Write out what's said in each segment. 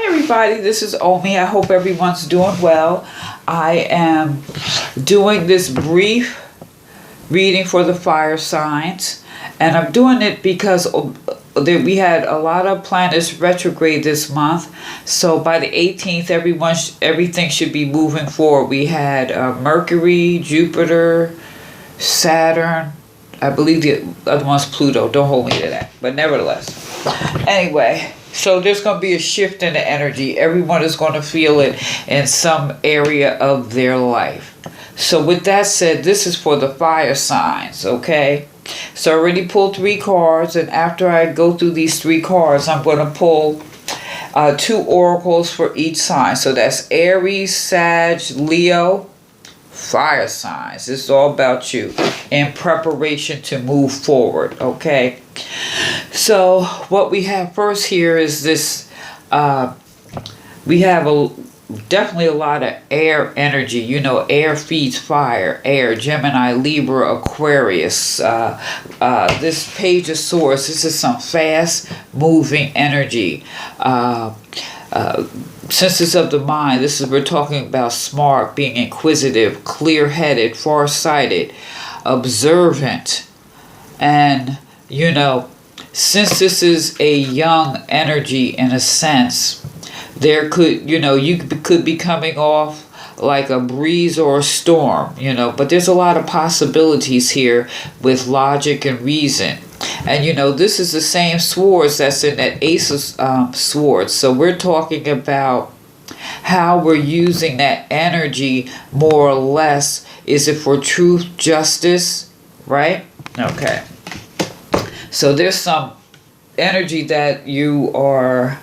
everybody, this is Omi. I hope everyone's doing well. I am doing this brief reading for the fire signs, and I'm doing it because we had a lot of planets retrograde this month. So by the 18th, everything should be moving forward. We had Mercury, Jupiter, Saturn. I believe the other one's Pluto. Don't hold me to that. But nevertheless. Anyway, so there's going to be a shift in the energy. Everyone is going to feel it in some area of their life. So with that said, this is for the fire signs, okay? So I already pulled 3 cards, and after I go through these 3 cards, I'm going to pull 2 oracles for each sign. So that's Aries, Sag, Leo, fire signs. This is all about you in preparation to move forward, okay? So what we have first here is this, we have definitely a lot of air energy. You know, air feeds fire. Air, Gemini, Libra, Aquarius. This Page of Swords, this is some fast moving energy. Senses of the mind, we're talking about smart, being inquisitive, clear-headed, far-sighted, observant. And, you know, since this is a young energy in a sense, there could, you could be coming off like a breeze or a storm, but there's a lot of possibilities here with logic and reason. And, this is the same swords that's in that Ace of Swords. So we're talking about how we're using that energy more or less. Is it for truth, justice, right? Okay. So there's some energy that you are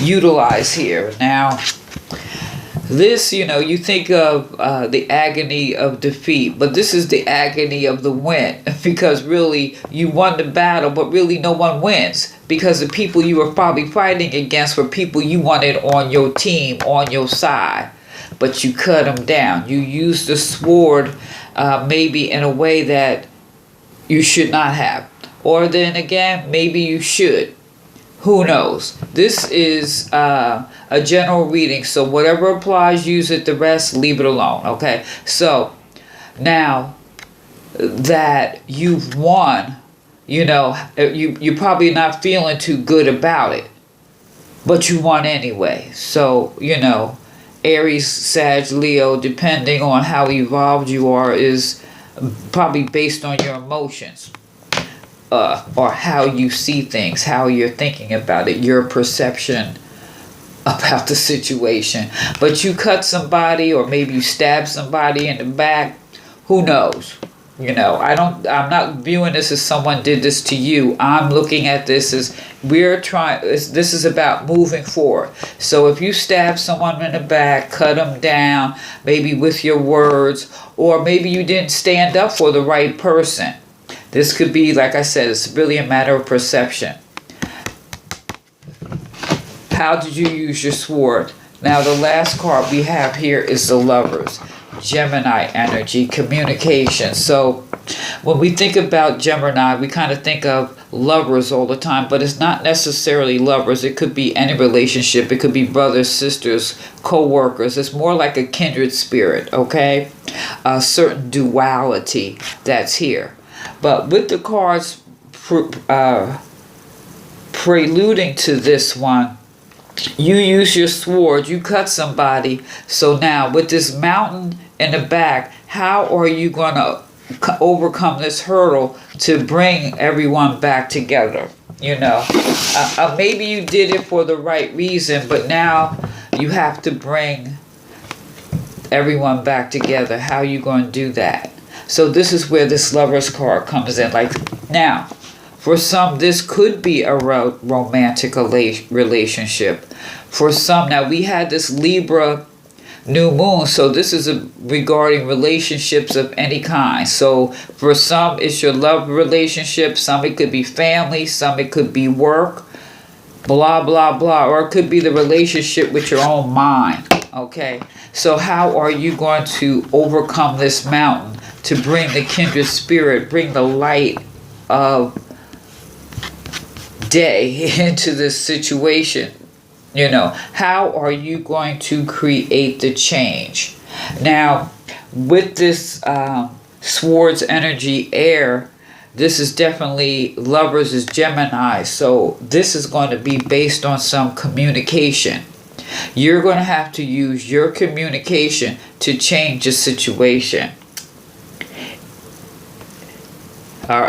utilize here. Now, this, you think of the agony of defeat, but this is the agony of the win, because really you won the battle, but really no one wins, because the people you were probably fighting against were people you wanted on your team, on your side, but you cut them down. You used the sword maybe in a way that you should not have, or then again, maybe you should. Who knows? This is a general reading, so whatever applies, use it. The rest, leave it alone, okay? So, now that you've won, you're probably not feeling too good about it, but you won anyway. So, Aries, Sag, Leo, depending on how evolved you are, is probably based on your emotions. Or how you see things, how you're thinking about it, your perception about the situation. But you cut somebody, or maybe you stab somebody in the back, who knows? I'm not viewing this as someone did this to you. I'm looking at this as this is about moving forward. So if you stab someone in the back, cut them down, maybe with your words, or maybe you didn't stand up for the right person. This could be, like I said, it's really a matter of perception. How did you use your sword? Now, the last card we have here is the Lovers. Gemini energy, communication. So, when we think about Gemini, we kind of think of lovers all the time, but it's not necessarily lovers. It could be any relationship. It could be brothers, sisters, co-workers. It's more like a kindred spirit, okay? A certain duality that's here. But with the cards preluding to this one, you use your sword, you cut somebody. So now with this mountain in the back, how are you going to overcome this hurdle to bring everyone back together? Maybe you did it for the right reason, but now you have to bring everyone back together. How are you going to do that? So this is where this Lover's card comes in. Like, now, for some, this could be a romantic relationship. For some, now we had this Libra new moon, so this is regarding relationships of any kind. So for some, it's your love relationship. Some, it could be family. Some, it could be work. Blah, blah, blah. Or it could be the relationship with your own mind. Okay? So how are you going to overcome this mountain to bring the kindred spirit, bring the light of day into this situation? You know, how are you going to create the change? Now, with this Swords energy air, this is definitely Lovers is Gemini. So this is going to be based on some communication. You're going to have to use your communication to change the situation.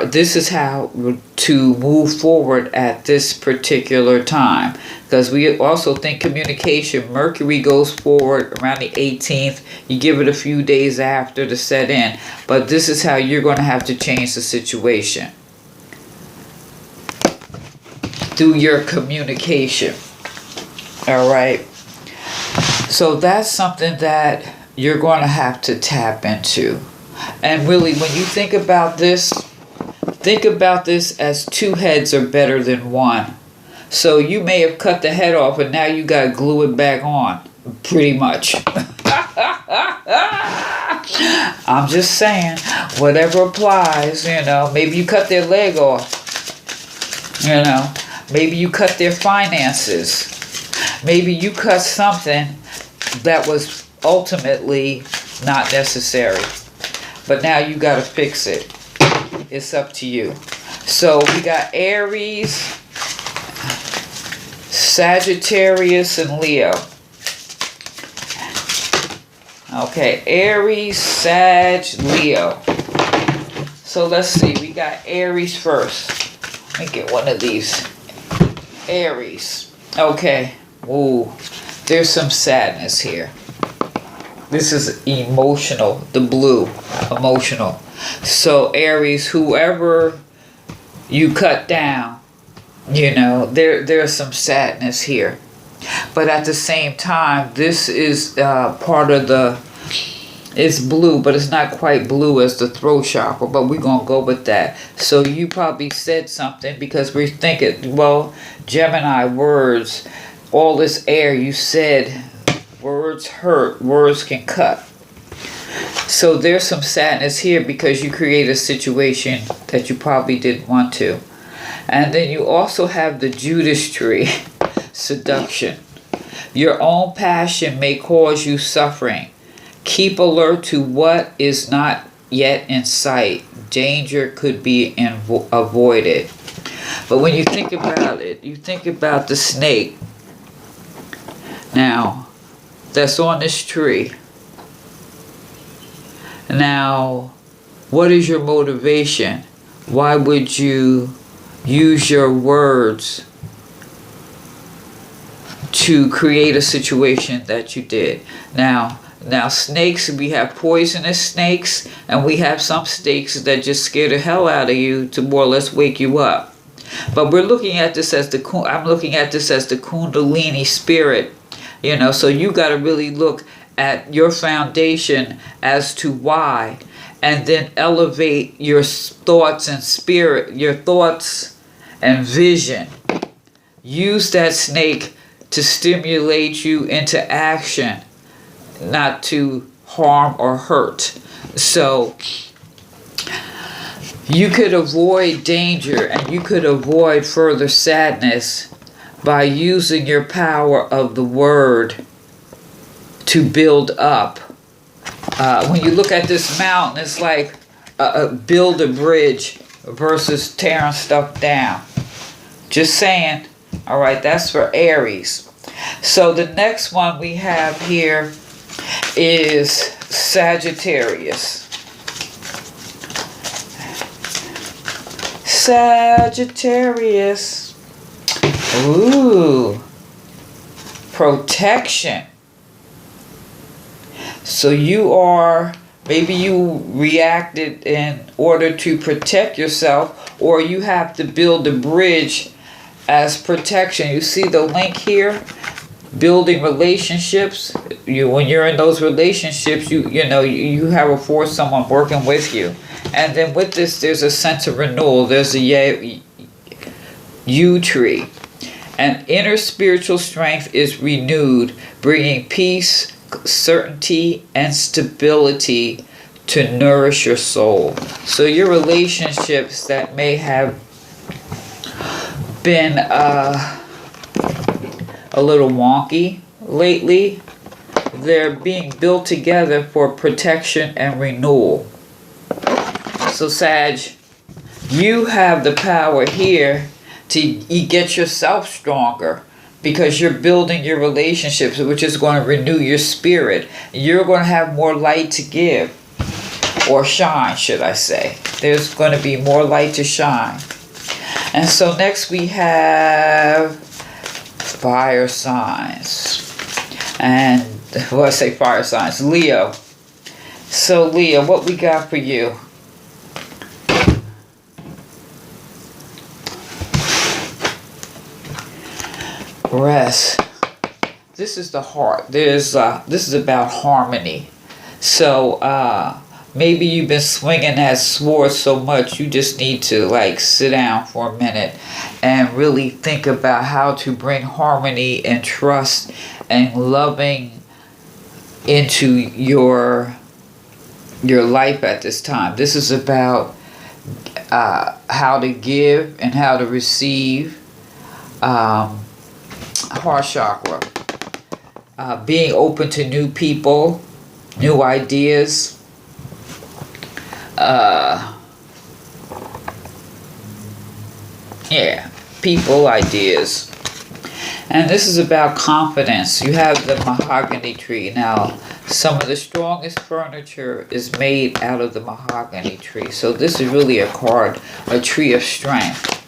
This is how to move forward at this particular time, because we also think communication, Mercury goes forward around the 18th. You give it a few days after to set in, but this is how you're going to have to change the situation through your communication. All right, so that's something that you're going to have to tap into. And really, when you think about this as two heads are better than one. So you may have cut the head off and now you got to glue it back on, pretty much. I'm just saying, whatever applies, you know. Maybe you cut their leg off, you know. Maybe you cut their finances. Maybe you cut something that was ultimately not necessary. But now you got to fix it. It's up to you. So we got Aries, Sagittarius, and Leo. Okay, Aries, Sag, Leo. So let's see. We got Aries first. Let me get one of these. Aries. Okay. Ooh, there's some sadness here. This is emotional. The blue. Emotional. So Aries, whoever you cut down, you know, there's some sadness here. But at the same time, this is part of the, it's blue, but it's not quite blue as the throat chakra, but we're going to go with that. So you probably said something because we're thinking, well, Gemini, words, all this air, you said words hurt, words can cut. So there's some sadness here because you create a situation that you probably didn't want to. And then you also have the Judas tree, seduction. Your own passion may cause you suffering. Keep alert to what is not yet in sight. Danger could be avoided. But when you think about it, you think about the snake. Now, that's on this tree. Now, what is your motivation? Why would you use your words to create a situation that you did? Now snakes, we have poisonous snakes, and we have some snakes that just scare the hell out of you to more or less wake you up. But we're looking at this as I'm looking at this as the Kundalini spirit, you know, so you got to really look at your foundation as to why, and then elevate your thoughts and spirit, your thoughts and vision. Use that snake to stimulate you into action, not to harm or hurt. So you could avoid danger and you could avoid further sadness by using your power of the word to build up. When you look at this mountain, it's like build a bridge versus tearing stuff down. Just saying. All right, that's for Aries. So the next one we have here is Sagittarius. Sagittarius. Ooh. Protection. So maybe you reacted in order to protect yourself, or you have to build a bridge as protection. You see the link here? Building relationships. When you're in those relationships, you have a force, someone working with you. And then with this, there's a sense of renewal. There's a yew tree. And inner spiritual strength is renewed, bringing peace, certainty, and stability to nourish your soul. So your relationships that may have been a little wonky lately. They're being built together for protection and renewal. So Sag, you have the power here to get yourself stronger because you're building your relationships, which is going to renew your spirit. You're going to have more light to give, or shine, should I say. There's going to be more light to shine. And so next we have fire signs. And, well, I say fire signs, Leo. So Leo, what we got for you? Rest. This is the heart. This is about harmony. So maybe you've been swinging that sword so much you just need to like sit down for a minute and really think about how to bring harmony and trust and loving into your life at this time. This is about how to give and how to receive. Heart chakra. Being open to new people, new ideas. People, ideas. And this is about confidence. You have the mahogany tree. Now, some of the strongest furniture is made out of the mahogany tree. So this is really a card, a tree of strength.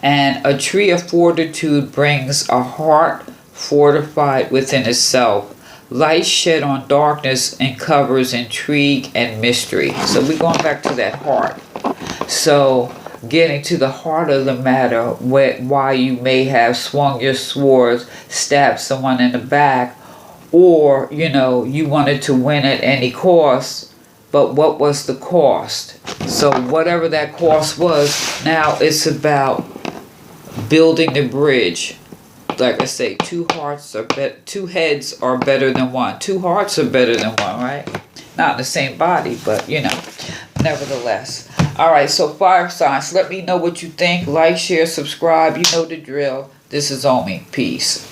And a tree of fortitude brings a heart fortified within itself. Light shed on darkness and covers intrigue and mystery. So we're going back to that heart. So getting to the heart of the matter, why you may have swung your swords, stabbed someone in the back, or, you wanted to win at any cost, but what was the cost? So whatever that cost was, now it's about building the bridge. Like I say, two heads are better than one. Two hearts are better than one, right? Not in the same body, but nevertheless. Alright, so fire signs, let me know what you think. Like, share, subscribe. You know the drill. This is Omi. Peace.